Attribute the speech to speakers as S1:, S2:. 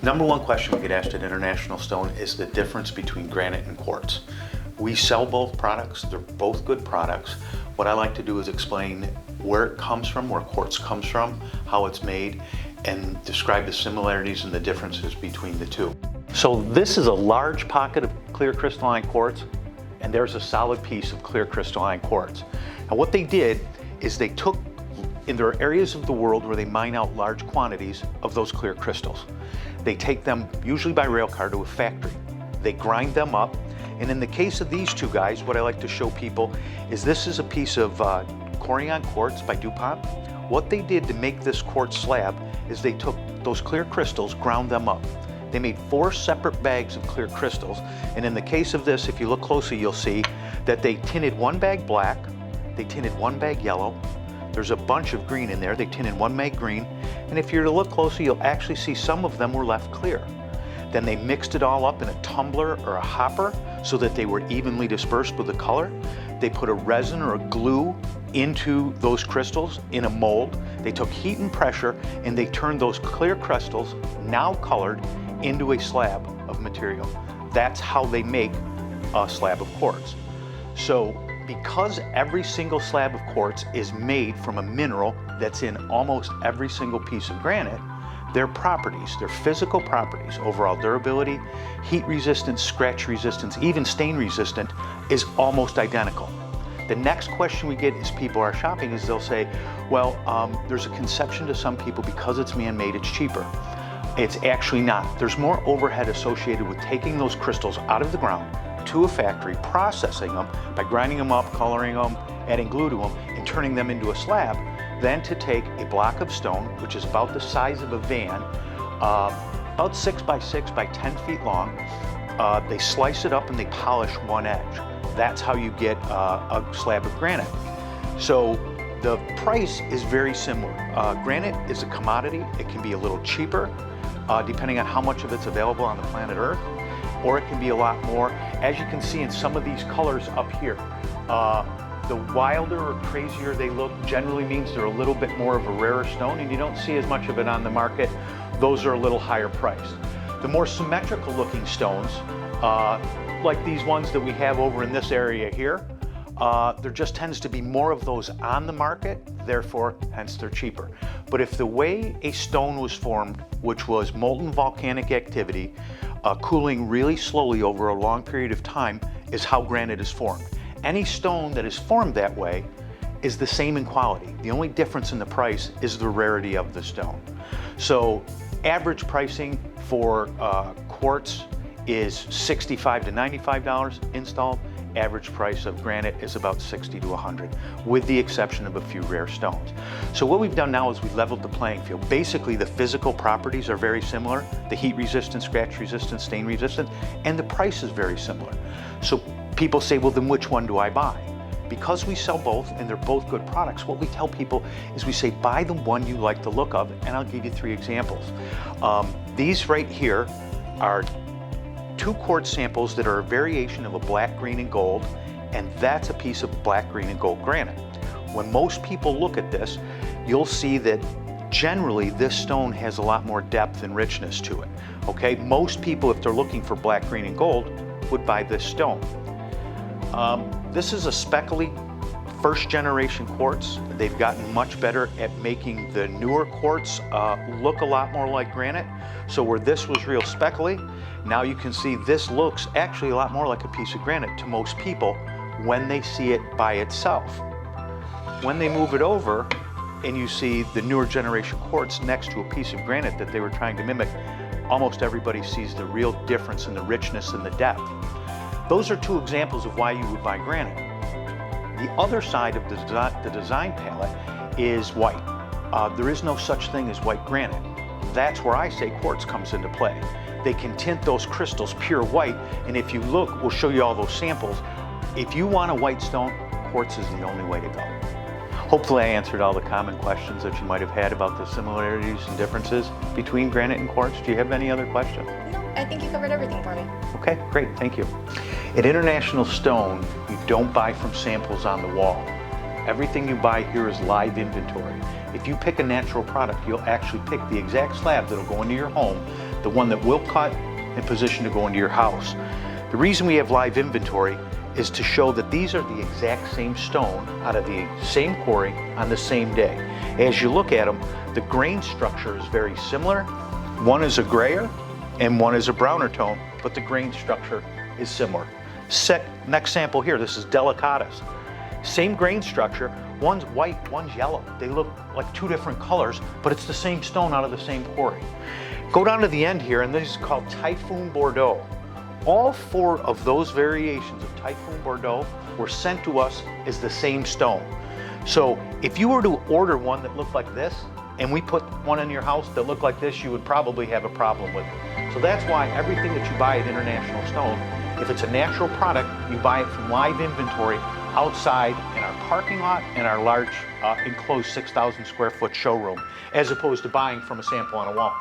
S1: Number one question we get asked at International Stone is the difference between granite and quartz. We sell both products, they're both good products. What I like to do is explain where it comes from, where quartz comes from, how it's made, and describe the similarities and the differences between the two. So this is a large pocket of clear crystalline quartz, and there's a solid piece of clear crystalline quartz. Now what they did is they took, in there are areas of the world where they mine out large quantities of those clear crystals. They take them, usually by rail car, to a factory. They grind them up, and in the case of these two guys, what I like to show people is this is a piece of Corian quartz by Dupont. What they did to make this quartz slab is they took those clear crystals, ground them up. They made 4 separate bags of clear crystals, and in the case of this, if you look closely, you'll see that they tinted one bag black, they tinted one bag yellow, there's a bunch of green in there, they tinted one bag green, and if you're to look closely, you'll actually see some of them were left clear. Then they mixed it all up in a tumbler or a hopper so that they were evenly dispersed with the color. They put a resin or a glue into those crystals in a mold. They took heat and pressure and they turned those clear crystals, now colored, into a slab of material. That's how they make a slab of quartz. So because every single slab of quartz is made from a mineral that's in almost every single piece of granite, their properties, their physical properties, overall durability, heat resistance, scratch resistance, even stain resistant, is almost identical. The next question we get as people are shopping is they'll say, well, there's a conception to some people because it's man-made, it's cheaper. It's actually not. There's more overhead associated with taking those crystals out of the ground to a factory, processing them by grinding them up, coloring them, adding glue to them, and turning them into a slab, than to take a block of stone, which is about the size of a van, about 6 by 6 by 10 feet long. They slice it up and they polish one edge. That's how you get a slab of granite. So the price is very similar. Granite is a commodity. It can be a little cheaper, depending on how much of it's available on the planet Earth, or it can be a lot more. As you can see in some of these colors up here, the wilder or crazier they look generally means they're a little bit more of a rarer stone, and you don't see as much of it on the market. Those are a little higher priced. The more symmetrical looking stones, like these ones that we have over in this area here, there just tends to be more of those on the market, therefore, hence they're cheaper. But if the way a stone was formed, which was molten volcanic activity, cooling really slowly over a long period of time, is how granite is formed. Any stone that is formed that way is the same in quality. The only difference in the price is the rarity of the stone. So average pricing for quartz is $65 to $95 installed. Average price of granite is about $60 to $100, with the exception of a few rare stones. So what we've done now is we've leveled the playing field. Basically, the physical properties are very similar. The heat resistant, scratch resistant, stain resistant, and the price is very similar. So people say, well, then which one do I buy? Because we sell both and they're both good products, what we tell people is we say, buy the one you like the look of, and I'll give you 3 examples. These right here are 2 quartz samples that are a variation of a black, green, and gold, and that's a piece of black, green, and gold granite. When most people look at this, you'll see that generally this stone has a lot more depth and richness to it. Okay, most people, if they're looking for black, green, and gold, would buy this stone. This is a speckly 1st generation quartz. They've gotten much better at making the newer quartz look a lot more like granite. So where this was real speckly, now you can see this looks actually a lot more like a piece of granite to most people when they see it by itself. When they move it over and you see the newer generation quartz next to a piece of granite that they were trying to mimic, almost everybody sees the real difference in the richness and the depth. Those are 2 examples of why you would buy granite. The other side of the design palette is white. There is no such thing as white granite. That's where I say quartz comes into play. They can tint those crystals pure white, and if you look, we'll show you all those samples. If you want a white stone, quartz is the only way to go. Hopefully I answered all the common questions that you might have had about the similarities and differences between granite and quartz. Do you have any other questions?
S2: No, I think you covered everything for me.
S1: Okay, great, thank you. At International Stone, you don't buy from samples on the wall. Everything you buy here is live inventory. If you pick a natural product, you'll actually pick the exact slab that'll go into your home the one that will cut and position to go into your house. The reason we have live inventory is to show that these are the exact same stone out of the same quarry on the same day. As you look at them, the grain structure is very similar. One is a grayer and one is a browner tone, but the grain structure is similar. Next sample here, this is Delicatus. Same grain structure, one's white, one's yellow. They look like two different colors, but it's the same stone out of the same quarry. Go down to the end here, and this is called Typhoon Bordeaux. All 4 of those variations of Typhoon Bordeaux were sent to us as the same stone. So if you were to order one that looked like this, and we put one in your house that looked like this, you would probably have a problem with it. So that's why everything that you buy at International Stone, if it's a natural product, you buy it from live inventory outside in our parking lot and our large enclosed 6,000 square foot showroom, as opposed to buying from a sample on a wall.